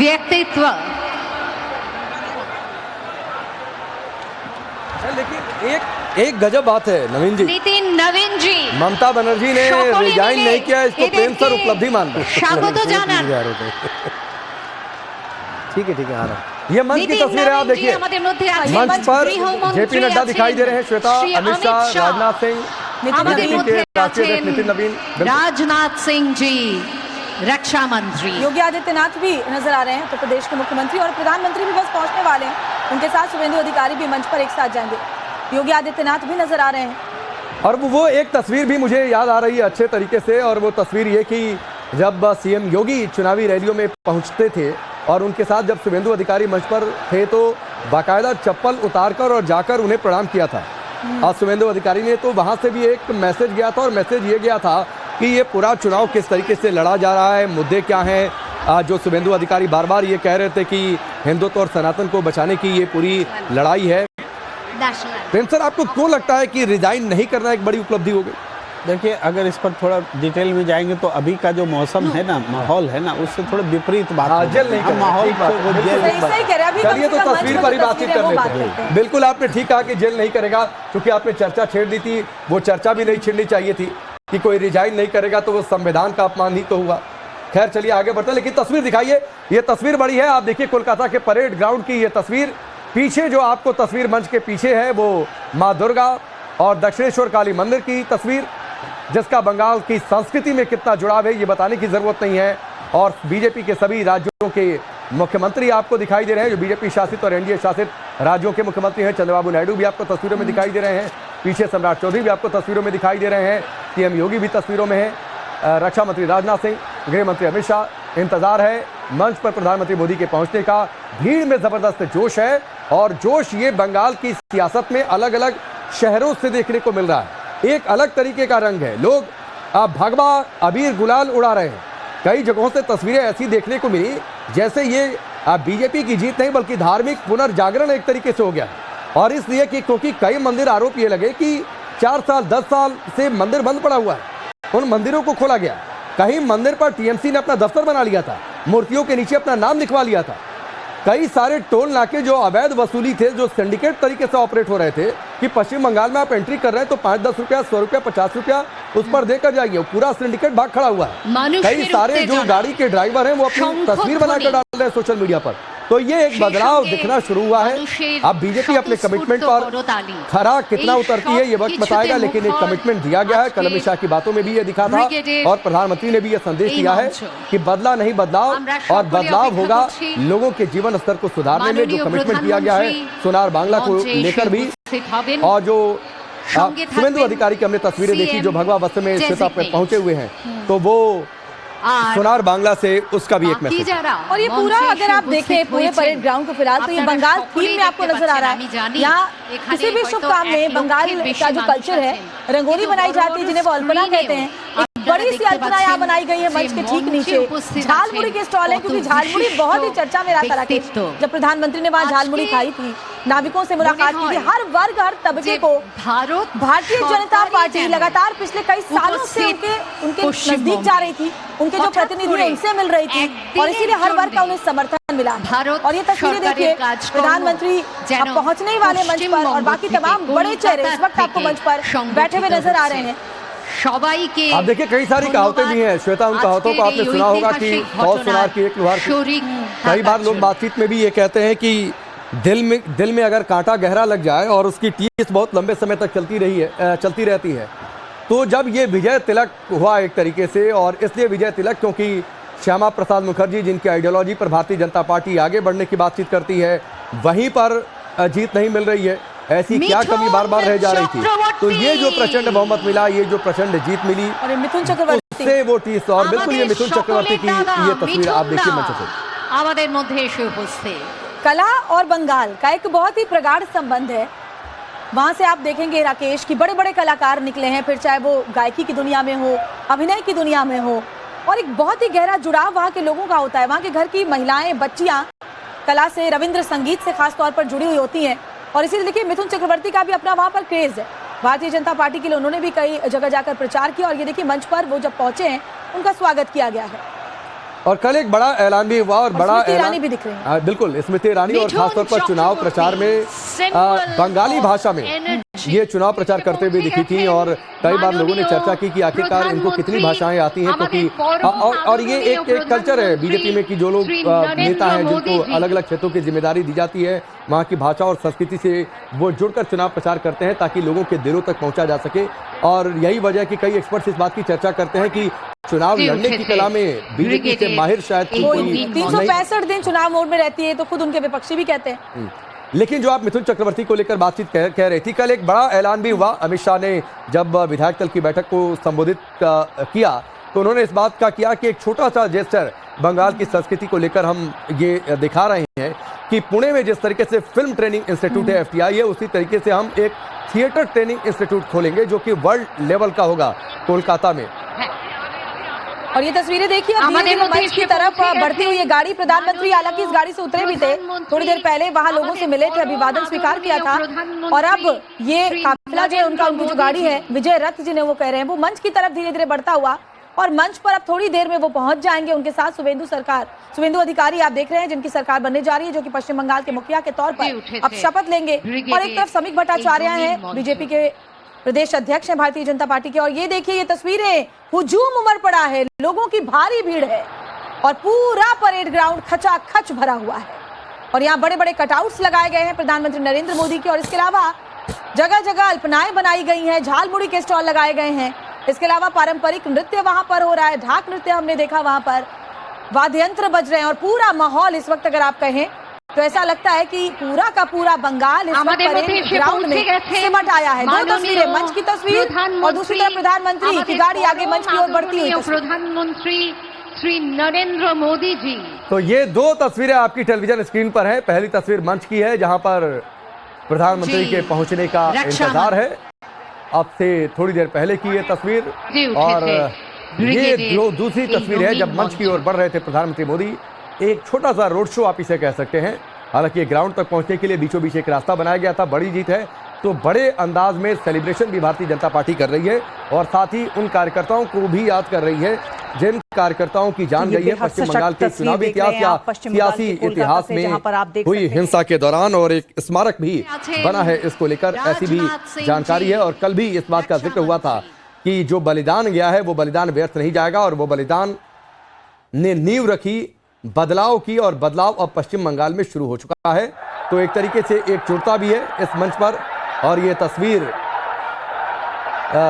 व्यक्तित्व। लेकिन एक गजब बात है नवीन जी, नितिन नवीन जी, ममता बनर्जी ने रिजाइन नहीं किया, इसको प्रेम सर उपलब्धि मानना। स्वागत জানান। ठीक है आ रहा है। ये मंच की तस्वीर है, आप देखिए मंच पर जेपी नड्डा दिखाई दे रहे हैं, श्वेता, अमित शाह, राजनाथ सिंह, नितिन नवीन, राजनाथ सिंह जी, रक्षा मंत्री योगी आदित्यनाथ भी नजर आ रहे हैं। तो प्रदेश के मुख्यमंत्री और प्रधानमंत्री भी बस पहुंचने वाले हैं, उनके साथ शुभेंदु अधिकारी भी मंच पर एक साथ जाएंगे। योगी आदित्यनाथ भी नजर आ रहे हैं। और वो एक तस्वीर भी मुझे याद आ रही है अच्छे तरीके से, और वो तस्वीर ये कि जब सीएम योगी चुनावी रैलियों में पहुंचते थे और उनके साथ जब शुभेंदु अधिकारी मंच पर थे तो बाकायदा चप्पल उतारकर और जाकर उन्हें प्रणाम किया था। और शुभेंदु अधिकारी ने तो वहां से भी एक मैसेज गया था, और मैसेज ये गया था कि ये पूरा चुनाव किस तरीके से लड़ा जा रहा है, मुद्दे क्या हैं। जो शुभेंदु अधिकारी बार बार ये कह रहे थे कि हिंदुत्व और सनातन को बचाने की ये पूरी लड़ाई है। प्रेम सर, आपको क्यों लगता है कि रिजाइन नहीं करना एक बड़ी उपलब्धि हो गई? देखिए, अगर इस पर थोड़ा डिटेल में जाएंगे तो अभी का जो मौसम है ना, माहौल है ना, उससे थोड़ा विपरीत बात है। जेल नहीं माहौल चलिए तो तस्वीर पर ही बातचीत कर लेते हैं। बिल्कुल आपने ठीक कहा कि जेल नहीं करेगा, क्योंकि आपने चर्चा छेड़ दी थी, वो चर्चा भी नहीं छेड़नी चाहिए थी कि कोई रिजाइन नहीं करेगा तो वो संविधान का अपमान ही तो हुआ। खैर चलिए आगे बढ़ते हैं, लेकिन तस्वीर दिखाइए, ये तस्वीर बड़ी है। आप देखिए कोलकाता के परेड ग्राउंड की ये तस्वीर, पीछे जो आपको तस्वीर मंच के पीछे है वो माँ दुर्गा और दक्षिणेश्वर काली मंदिर की तस्वीर, जिसका बंगाल की संस्कृति में कितना जुड़ाव है ये बताने की जरूरत नहीं है। और बीजेपी के सभी राज्यों के मुख्यमंत्री आपको दिखाई दे रहे हैं, जो बीजेपी शासित और एनडीए शासित राज्यों के मुख्यमंत्री हैं। चंद्रबाबू नायडू भी आपको तस्वीरों में दिखाई दे रहे हैं, पीछे सम्राट चौधरी भी आपको तस्वीरों में दिखाई दे रहे हैं, सीएम योगी भी तस्वीरों में है, रक्षा मंत्री राजनाथ सिंह, गृह मंत्री अमित शाह। इंतजार है मंच पर प्रधानमंत्री मोदी के पहुंचने का। भीड़ में जबरदस्त जोश है, और जोश ये बंगाल की सियासत में अलग अलग शहरों से देखने को मिल रहा है। एक अलग तरीके का रंग है, लोग भगवा अबीर गुलाल उड़ा रहे हैं। कई जगहों से तस्वीरें ऐसी देखने को मिली जैसे ये बीजेपी की जीत नहीं बल्कि धार्मिक पुनर्जागरण एक तरीके से हो गया। और इसलिए कि क्योंकि कई मंदिर आरोप ये लगे कि 4 साल 10 साल से मंदिर बंद पड़ा हुआ है, उन मंदिरों को खोला गया। कहीं मंदिर पर टीएमसी ने अपना दफ्तर बना लिया था, मूर्तियों के नीचे अपना नाम लिखवा लिया था। कई सारे टोल नाके जो अवैध वसूली थे, जो सिंडिकेट तरीके से ऑपरेट हो रहे थे कि पश्चिम बंगाल में आप एंट्री कर रहे हैं तो 5-10 रुपया, 100 रुपया, 50 रुपया उस पर देकर जाइए, पूरा सिंडिकेट भाग खड़ा हुआ है। कई सारे जो गाड़ी के ड्राइवर हैं वो अपनी तस्वीर बनाकर डाल रहे हैं सोशल मीडिया पर। तो ये एक बदलाव दिखना शुरू हुआ है। अब बीजेपी अपने कमिटमेंट पर खरा कितना उतरती है ये वक्त बताएगा, लेकिन एक कमिटमेंट दिया गया है। कल अमित शाह की बातों में भी ये दिखा था, और प्रधानमंत्री ने भी ये संदेश दिया है कि बदला नहीं बदलाव, और बदलाव होगा लोगों के जीवन स्तर को सुधारने में। जो कमिटमेंट दिया गया है सोनार बांग्ला को लेकर भी, और जो शुभेंदु अधिकारी की हमने तस्वीरें देखी जो भगवा वस्त्र में श्वेता पे पहुंचे हुए हैं, तो वो सोनार बांग्ला से उसका भी एक मैसेज। और ये पूरा अगर आप देखें पूरे परेड ग्राउंड को फिलहाल तो ये बंगाल थीम में आपको नजर आ रहा है। यहाँ किसी भी शुभ काम में बंगाल का जो कल्चर है, रंगोली बनाई जाती है जिन्हें वो अल्पना कहते हैं। एक बड़ी सी अल्पना यहाँ बनाई गई है मंच के ठीक नीचे। झालमुड़ी के स्टॉल है, क्योंकि झालमुड़ी बहुत ही चर्चा में रहा था। जब प्रधानमंत्री ने वहाँ झालमुड़ी खाई थी, नाविकों से मुलाकात की थी, हर वर्ग हर तबके को भारतीय जनता पार्टी लगातार पिछले कई सालों से उनके नजदीक जा रही थी, उनके जो प्रतिनिधि उनसे मिल रही थी, और इसीलिए हर वर्ग का उन्हें समर्थन मिला। और ये तस्वीरें देखिए, प्रधानमंत्री अब पहुंचने वाले मंच पर, और बाकी तमाम बड़े चेहरे इस वक्त आपको मंच पर बैठे हुए नजर आ रहे हैं। आप देखिए कई सारी कहावतें भी हैं श्वेता, उन कहावतों को आपने सुना होगा कि 100 सुनार की एक लुहार। कई बार लोग बातचीत में भी ये कहते हैं कि दिल में अगर कांटा गहरा लग जाए और उसकी टीस बहुत लंबे समय तक चलती रहती है, तो जब ये विजय तिलक हुआ एक तरीके से, और इसलिए विजय तिलक क्योंकि श्यामा प्रसाद मुखर्जी जिनकी आइडियोलॉजी पर भारतीय जनता पार्टी आगे बढ़ने की बातचीत करती है, वहीं पर जीत नहीं मिल रही है। ऐसी क्या कमी बार बार रह जा रही थी? तो ये जो प्रचंड बहुमत मिला, ये जो प्रचंड जीत मिली, और मिथुन चक्रवर्ती उससे वो टीस, और बिल्कुल ये मिथुन चक्रवर्ती की ये तस्वीर आप देखिए मंच से। कला और बंगाल का एक बहुत ही प्रगाढ़ संबंध है। वहां से आप देखेंगे राकेश की बड़े बड़े कलाकार निकले हैं, फिर चाहे वो गायकी की दुनिया में हो, अभिनय की दुनिया में हो, और एक बहुत ही गहरा जुड़ाव वहाँ के लोगों का होता है। वहाँ के घर की महिलाएं, बच्चियां कला से, रविंद्र संगीत से खास तौर पर जुड़ी हुई होती हैं। और इसीलिए देखिए मिथुन चक्रवर्ती का भी अपना वहाँ पर क्रेज है। भारतीय जनता पार्टी के लिए उन्होंने भी कई जगह जाकर प्रचार किया, और ये देखिए मंच पर वो जब पहुंचे हैं उनका स्वागत किया गया है। और कल एक बड़ा ऐलान भी हुआ और बड़ा स्मृति ईरानी भी दिख रही है। बिल्कुल स्मृति ईरानी, और खासतौर पर चुनाव प्रचार में बंगाली भाषा में ये चुनाव प्रचार करते हुए दिखी थी। और कई बार लोगों ने चर्चा की कि आखिरकार इनको कितनी भाषाएं आती हैं, क्योंकि और ये एक कल्चर है बीजेपी में कि जो लोग नेता हैं जिनको अलग अलग क्षेत्रों की जिम्मेदारी दी जाती है, वहाँ की भाषा और संस्कृति से वो जुड़कर चुनाव प्रचार करते हैं ताकि लोगों के दिलों तक पहुंचा जा सके। और यही वजह कि कई एक्सपर्ट्स इस बात की चर्चा करते हैं कि चुनाव लड़ने की कला में बीजेपी से माहिर शायद 365 दिन चुनाव मोड में रहती है, तो खुद उनके विपक्षी भी कहते हैं। लेकिन जो आप मिथुन चक्रवर्ती को लेकर बातचीत कह रही थी, कल एक बड़ा ऐलान भी हुआ। अमित शाह ने जब विधायक दल की बैठक को संबोधित किया तो उन्होंने इस बात का किया कि एक छोटा सा जेस्चर बंगाल की संस्कृति को लेकर हम ये दिखा रहे हैं कि पुणे में जिस तरीके से फिल्म ट्रेनिंग इंस्टीट्यूट है FTI है, उसी तरीके से हम एक थिएटर ट्रेनिंग इंस्टीट्यूट खोलेंगे जो कि वर्ल्ड लेवल का होगा कोलकाता में। और ये तस्वीरें देखिए मंच की तरफ बढ़ती हुई ये गाड़ी, प्रधानमंत्री हालांकि इस गाड़ी से उतरे भी थे, थोड़ी देर पहले वहां लोगों से मिले थे, अभिवादन स्वीकार किया था। और अब ये काफिला जो है उनकी जो गाड़ी है विजय रथ जिन्हें वो कह रहे हैं, वो मंच की तरफ धीरे धीरे बढ़ता हुआ, और मंच पर अब थोड़ी देर में वो पहुंच जाएंगे। उनके साथ शुभेंदु अधिकारी आप देख रहे हैं जिनकी सरकार बनने जा रही है, जो कि पश्चिम बंगाल के मुखिया के तौर पर अब शपथ लेंगे। और एक तरफ समीक भट्टाचार्य हैं, बीजेपी के प्रदेश अध्यक्ष हैं भारतीय जनता पार्टी के। और ये देखिए ये तस्वीरें, हुजूम उमड़ पड़ा है, लोगों की भारी भीड़ है और पूरा परेड ग्राउंड खचाखच भरा हुआ है। और यहाँ बड़े बड़े कटआउट्स लगाए गए हैं प्रधानमंत्री नरेंद्र मोदी के। और इसके अलावा जगह जगह अल्पनाएं बनाई गई हैं, झालमुड़ी के स्टॉल लगाए गए हैं। इसके अलावा पारंपरिक नृत्य वहां पर हो रहा है, ढाक नृत्य हमने देखा, वहां पर वाद्य यंत्र बज रहे हैं। और पूरा माहौल इस वक्त अगर आप कहें तो ऐसा लगता है कि पूरा का पूरा बंगाल इस वक्त परेड ग्राउंड में सिमट आया है। दो तस्वीरें, मंच की तस्वीर और दूसरी तरफ प्रधानमंत्री की गाड़ी आगे मंच की ओर बढ़ती हुई। प्रधानमंत्री श्री नरेंद्र मोदी जी। तो ये दो तस्वीरें आपकी टेलीविजन स्क्रीन पर है। पहली तस्वीर मंच की है जहां पर प्रधानमंत्री के पहुंचने का इंतजार है, अब से थोड़ी देर पहले की ये तस्वीर। और ये जो दूसरी तस्वीर है जब मंच की ओर बढ़ रहे थे प्रधानमंत्री मोदी, एक छोटा सा रोड शो आप इसे कह सकते हैं। हालांकि ग्राउंड तक पहुंचने के लिए बीचों बीच एक रास्ता बनाया गया था। बड़ी जीत है तो बड़े अंदाज में सेलिब्रेशन भी भारतीय जनता पार्टी कर रही है, और साथ ही उन कार्यकर्ताओं को भी याद कर रही है जिन कार्यकर्ताओं की जान गई है पश्चिम बंगाल के चुनावी इतिहास या सियासी इतिहास में हुई हिंसा के दौरान। और एक स्मारक भी बना है इसको लेकर, ऐसी भी जानकारी है। और कल भी इस बात का जिक्र हुआ था कि जो बलिदान गया है वो बलिदान व्यर्थ नहीं जाएगा, और वो बलिदान ने नींव रखी बदलाव की, और बदलाव अब पश्चिम बंगाल में शुरू हो चुका है। तो एक तरीके से एक जुड़ता भी है इस मंच पर। और ये तस्वीर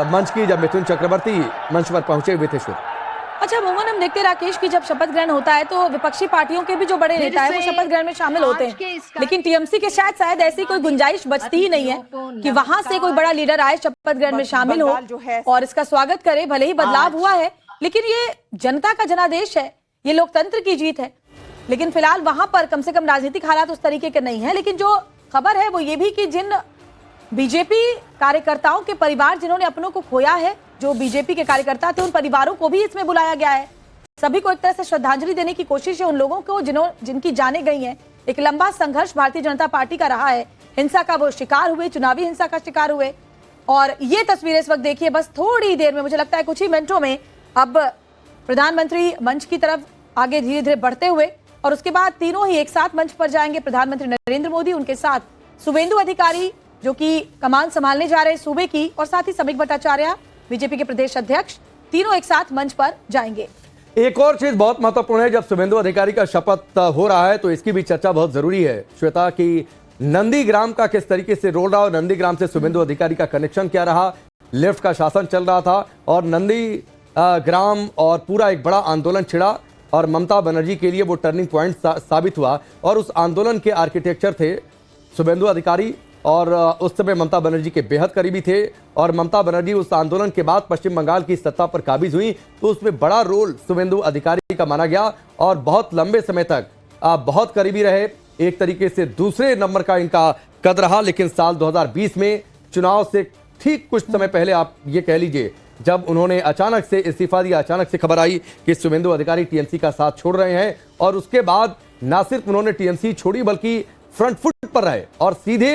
मंच की जब मिथुन चक्रवर्ती मंच पर पहुंचे हुए थे। अच्छा मोहन, हम देखते राकेश की जब शपथ ग्रहण होता है तो विपक्षी पार्टियों के भी जो बड़े नेता है वो शपथ ग्रहण में शामिल होते हैं, लेकिन टीएमसी के शायद ऐसी कोई गुंजाइश बचती ही नहीं है कि वहां से कोई बड़ा लीडर आए, शपथ ग्रहण में शामिल हो और इसका स्वागत करे। भले ही बदलाव हुआ है, लेकिन ये जनता का जनादेश है, ये लोकतंत्र की जीत है। लेकिन फिलहाल वहां पर कम से कम राजनीतिक हालात उस तरीके के नहीं है। लेकिन जो खबर है वो ये भी कि जिन बीजेपी कार्यकर्ताओं के परिवार जिन्होंने अपनों को खोया है, जो बीजेपी के कार्यकर्ता थे, उन परिवारों को भी इसमें बुलाया गया है। सभी को एक तरह से श्रद्धांजलि देने की कोशिश है उन लोगों को जिनकी जानें गई हैं। एक लंबा संघर्ष भारतीय जनता पार्टी का रहा है, हिंसा का वो शिकार हुए, चुनावी हिंसा का शिकार हुए। और ये तस्वीरें इस वक्त देखिए, बस थोड़ी देर में, मुझे लगता है कुछ ही मिनटों में, अब प्रधानमंत्री मंच की तरफ आगे धीरे धीरे बढ़ते हुए, और उसके बाद तीनों ही एक साथ मंच पर जाएंगे। प्रधानमंत्री नरेंद्र मोदी, उनके साथ शुभेंदु अधिकारी जो कि कमान संभालने जा रहे हैं सूबे की, और साथ ही समीक भट्टाचार्य बीजेपी के प्रदेश अध्यक्ष, तीनों एक साथ मंच पर जाएंगे। एक और चीज बहुत महत्वपूर्ण है, जब शुभेंदु अधिकारी का शपथ हो रहा है तो इसकी भी चर्चा बहुत जरूरी है श्वेता, कि नंदीग्राम का किस तरीके से रोल रहा और नंदीग्राम से शुभेंदु अधिकारी का कनेक्शन क्या रहा। लेफ्ट का शासन चल रहा था और नंदीग्राम और पूरा एक बड़ा आंदोलन छिड़ा, और ममता बनर्जी के लिए वो टर्निंग पॉइंट साबित हुआ। और उस आंदोलन के आर्किटेक्चर थे शुभेंदु अधिकारी, और उस समय ममता बनर्जी के बेहद करीबी थे। और ममता बनर्जी उस आंदोलन के बाद पश्चिम बंगाल की सत्ता पर काबिज हुई, तो उसमें बड़ा रोल शुभेंदु अधिकारी का माना गया, और बहुत लंबे समय तक बहुत करीबी रहे। एक तरीके से दूसरे नंबर का इनका कद रहा। लेकिन साल 2020 में चुनाव से ठीक कुछ समय पहले, आप ये कह लीजिए, जब उन्होंने अचानक से इस्तीफा दिया, अचानक से खबर आई कि शुभेंदु अधिकारी टीएमसी का साथ छोड़ रहे हैं, और उसके बाद ना सिर्फ उन्होंने टीएमसी छोड़ी बल्कि फ्रंट फुट पर रहे, और सीधे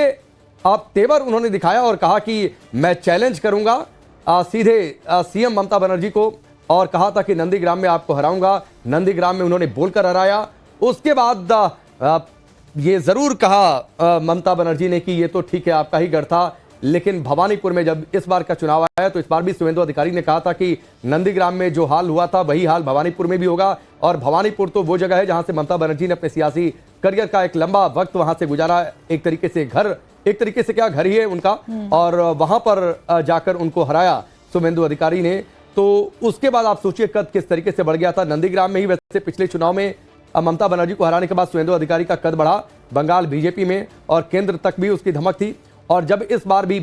आप तेवर उन्होंने दिखाया और कहा कि मैं चैलेंज करूंगा सीधे सीएम ममता बनर्जी को, और कहा था कि नंदीग्राम में आपको हराऊंगा। नंदीग्राम में उन्होंने बोलकर हराया। उसके बाद ये जरूर कहा ममता बनर्जी ने कि ये तो ठीक है आपका ही गढ़ था, लेकिन भवानीपुर में जब इस बार का चुनाव आया तो इस बार भी शुभेंदु अधिकारी ने कहा था कि नंदीग्राम में जो हाल हुआ था वही हाल भवानीपुर में भी होगा। और भवानीपुर तो वो जगह है जहां से ममता बनर्जी ने अपने सियासी करियर का एक लंबा वक्त वहां से गुजारा। एक तरीके से क्या घर ही है उनका, और वहां पर जाकर उनको हराया शुभेंदु अधिकारी ने। तो उसके बाद आप सोचिए कद किस तरीके से बढ़ गया था। नंदीग्राम में ही वैसे पिछले चुनाव में ममता बनर्जी को हराने के बाद शुभेंदु अधिकारी का कद बढ़ा बंगाल बीजेपी में, और केंद्र तक भी उसकी धमक थी। और जब इस बार भी